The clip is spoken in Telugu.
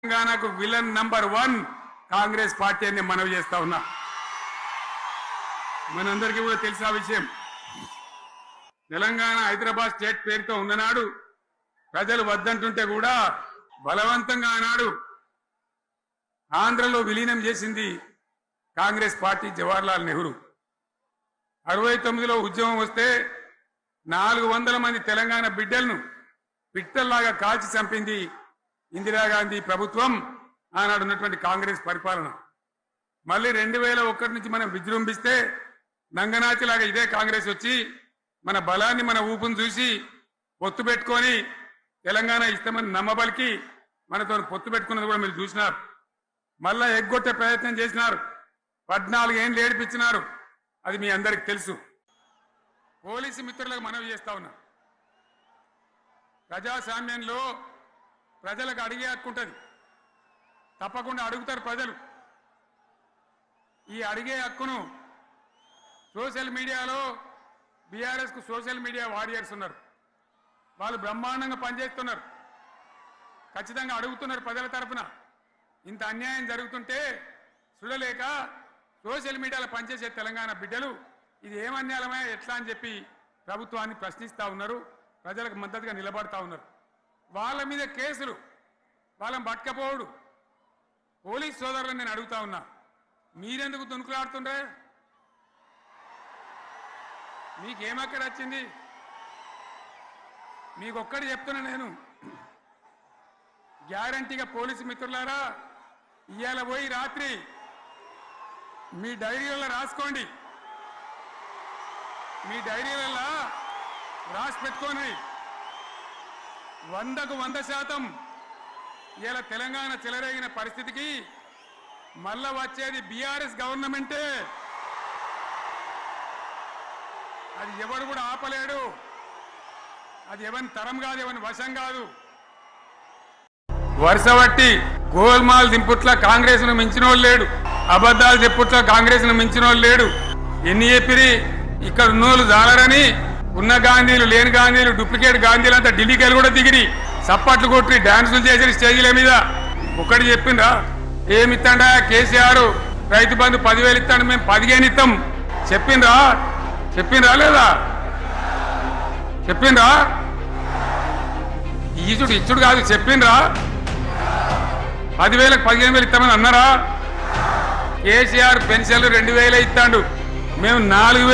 తెలంగాణకు విలన్ నంబర్ 1 కాంగ్రెస్ పార్టీ అని మనవి చేస్తా ఉన్నా. మనందరికీ కూడా తెలిసిన విషయం. తెలంగాణ హైదరాబాద్ స్టేట్ పేరుతో ఉన్ననాడు ప్రజలు వద్దంటుంటే కూడా బలవంతంగా ఆనాడు ఆంధ్రలో విలీనం చేసింది కాంగ్రెస్ పార్టీ. జవహర్లాల్ నెహ్రూ 69లో ఉద్యమం వస్తే 400 మంది తెలంగాణ బిడ్డలను పిట్టల్లాగా కాల్చి చంపింది ఇందిరాగాంధీ ప్రభుత్వం. ఆనాడు ఉన్నటువంటి కాంగ్రెస్ పరిపాలన. మళ్ళీ 2001 నుంచి మనం విజృంభిస్తే నంగనాచిలాగా ఇదే కాంగ్రెస్ వచ్చి మన బలాన్ని మన ఊపును చూసి పొత్తు పెట్టుకొని తెలంగాణ ఇస్తామని నమ్మబలికి మనతో పొత్తు పెట్టుకున్నది కూడా మీరు చూసినారు. మళ్ళా ఎగ్గొట్టే ప్రయత్నం చేసినారు. 14 ఏళ్ళు ఏడిపించినారు. అది మీ అందరికి తెలుసు. పోలీసు మిత్రులకు మనవి చేస్తా ఉన్నా. ప్రజాస్వామ్యంలో ప్రజలకు అడిగే హక్కు ఉంటుంది. తప్పకుండా అడుగుతారు ప్రజలు. ఈ అడిగే హక్కును సోషల్ మీడియాలో బీఆర్ఎస్కు సోషల్ మీడియా వారియర్స్ ఉన్నారు. వాళ్ళు బ్రహ్మాండంగా పనిచేస్తున్నారు. ఖచ్చితంగా అడుగుతున్నారు ప్రజల తరఫున. ఇంత అన్యాయం జరుగుతుంటే చూడలేక సోషల్ మీడియాలో పనిచేసే తెలంగాణ బిడ్డలు ఇది ఏమన్యాయమే ఎట్లా అని చెప్పి ప్రభుత్వాన్ని ప్రశ్నిస్తూ ఉన్నారు. ప్రజలకు మద్దతుగా నిలబడతా ఉన్నారు. వాళ్ళ మీద కేసులు, వాళ్ళని పట్టుకపోవడు. పోలీస్ సోదరులను నేను అడుగుతా ఉన్నా, మీరెందుకు దునుకులాడుతుండ్రే? మీకేమక్కడ వచ్చింది? మీకొక్కటి చెప్తున్నా నేను, గ్యారంటీగా పోలీసు మిత్రులారా, ఇవాళ పోయి రాత్రి మీ డైరీలలో రాసుకోండి. మీ డైరీలలో రాసి పెట్టుకోండి. 100కు 100% ఇలా తెలంగాణ చెలరేగిన పరిస్థితికి మళ్ళా వచ్చేది బీఆర్ఎస్ గవర్నమెంటే. అది ఎవరు కూడా ఆపలేడు. అది ఎవరి తరం కాదు, ఎవరి వశం కాదు. వరుస బట్టి గోల్మాల్ దింపుట్ల కాంగ్రెస్ ను మించిన వాళ్ళు లేడు. అబద్ధాలు చెప్పుట్ల కాంగ్రెస్ ను మించిన వాళ్ళు లేడు. ఎన్ని చెప్పిరి ఇక్కడ ఉన్నోళ్ళు జాలరని, ఉన్న గాంధీలు లేని గాంధీలు డూప్లికేట్ గాంధీలు అంతా ఢిల్లీకి కూడా దిగిరి సప్పట్లు కొట్టి డాన్సులు చేసిన స్టేజీల మీద. ఒక్కటి చెప్పిండ్రా? ఏమిత్తాడా కేసీఆర్ రైతు బంధు 10,000 ఇస్తాడు, మేము 15 ఇస్తాం చెప్పిండ్రా? చెప్పిండ్రా లేదా? చెప్పిండ్రా? ఈచుడు ఇచ్చుడు కాదు, చెప్పిండ్రా? 10,000కు 15,000 ఇస్తామని అన్నారా? కేసీఆర్ పెన్షన్లు 2,000 ఇస్తాడు, మేము 4,000